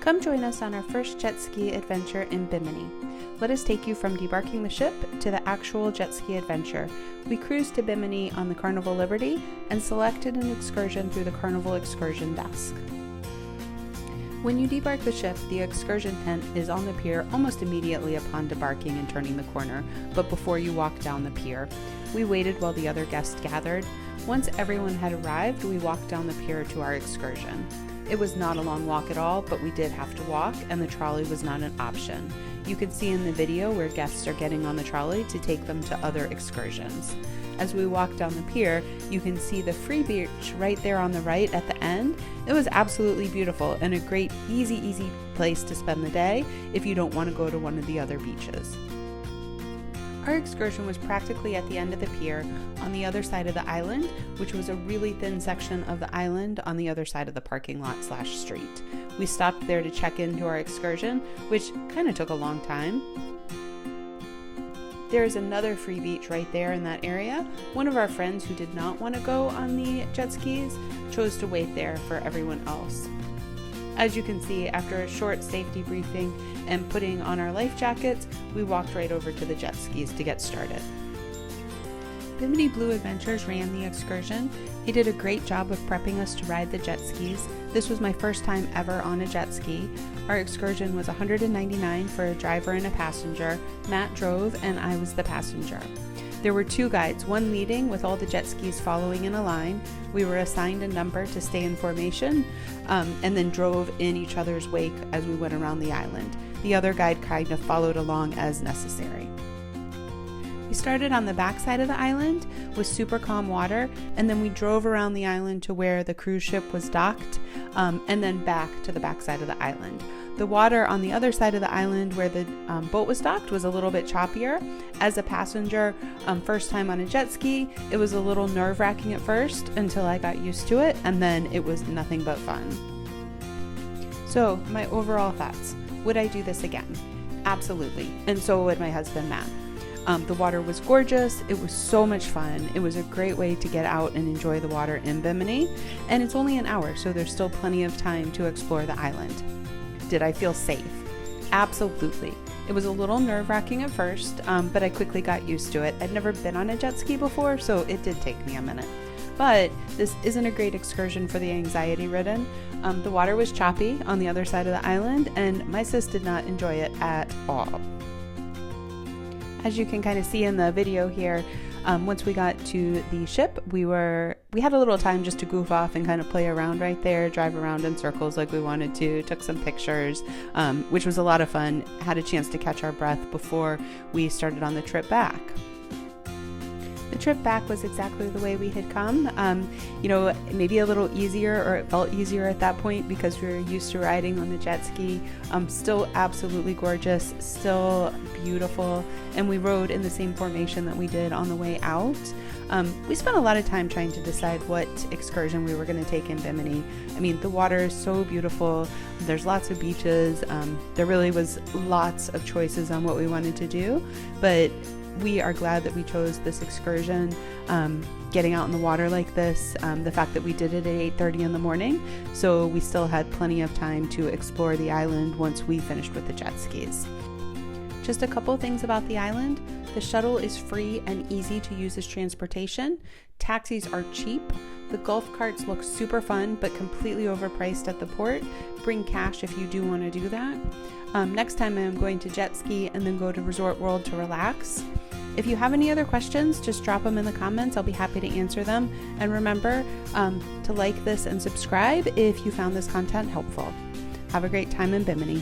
Come join us on our first jet ski adventure in Bimini. Let us take you from debarking the ship to the actual jet ski adventure. We cruised to Bimini on the Carnival Liberty and selected an excursion through the Carnival excursion desk. When you debark the ship, the excursion tent is on the pier almost immediately upon debarking and turning the corner, but before you walk down the pier. We waited while the other guests gathered. Once everyone had arrived, we walked down the pier to our excursion. It was not a long walk at all, but we did have to walk, and the trolley was not an option. You can see in the video where guests are getting on the trolley to take them to other excursions. As we walk down the pier, you can see the free beach right there on the right at the end. It was absolutely beautiful and a great, easy place to spend the day if you don't want to go to one of the other beaches. Our excursion was practically at the end of the pier on the other side of the island, which was a really thin section of the island on the other side of the parking lot / street. We stopped there to check into our excursion, which kind of took a long time. There is another free beach right there in that area. One of our friends who did not want to go on the jet skis chose to wait there for everyone else. As you can see, after a short safety briefing and putting on our life jackets, we walked right over to the jet skis to get started. Bimini Blue Adventures ran the excursion. He did a great job of prepping us to ride the jet skis. This was my first time ever on a jet ski. Our excursion was $199 for a driver and a passenger. Matt drove and I was the passenger. There were two guides, one leading with all the jet skis following in a line. We were assigned a number to stay in formation and then drove in each other's wake as we went around the island. The other guide kind of followed along as necessary. We started on the back side of the island with super calm water, and then we drove around the island to where the cruise ship was docked, and then back to the back side of the island. The water on the other side of the island where the boat was docked was a little bit choppier. As a passenger, first time on a jet ski, it was a little nerve-wracking at first until I got used to it, and then it was nothing but fun. So, my overall thoughts. Would I do this again? Absolutely, and so would my husband, Matt. The water was gorgeous. It was so much fun. It was a great way to get out and enjoy the water in Bimini, and it's only an hour, so there's still plenty of time to explore the island. Did I feel safe? Absolutely. It was a little nerve-wracking at first, but I quickly got used to it. I'd never been on a jet ski before, so it did take me a minute. But this isn't a great excursion for the anxiety-ridden. The water was choppy on the other side of the island, and my sis did not enjoy it at all. As you can kind of see in the video here, once we got to the ship, we had a little time just to goof off and kind of play around right there, drive around in circles like we wanted to, took some pictures, which was a lot of fun. Had a chance to catch our breath before we started on the trip back. The trip back was exactly the way we had come, maybe a little easier, or it felt easier at that point because we were used to riding on the jet ski. Still absolutely gorgeous, still beautiful, and we rode in the same formation that we did on the way out. We spent a lot of time trying to decide what excursion we were going to take in Bimini. I mean, the water is so beautiful. There's lots of beaches. There really was lots of choices on what we wanted to do, but we are glad that we chose this excursion, getting out in the water like this, the fact that we did it at 8:30 in the morning, so we still had plenty of time to explore the island once we finished with the jet skis. Just a couple things about the island. The shuttle is free and easy to use as transportation. Taxis are cheap. The golf carts look super fun but completely overpriced at the port. Bring cash if you do want to do that. Next time I'm going to jet ski and then go to Resort World to relax. If you have any other questions, just drop them in the comments. I'll be happy to answer them. And remember to like this and subscribe if you found this content helpful. Have a great time in Bimini.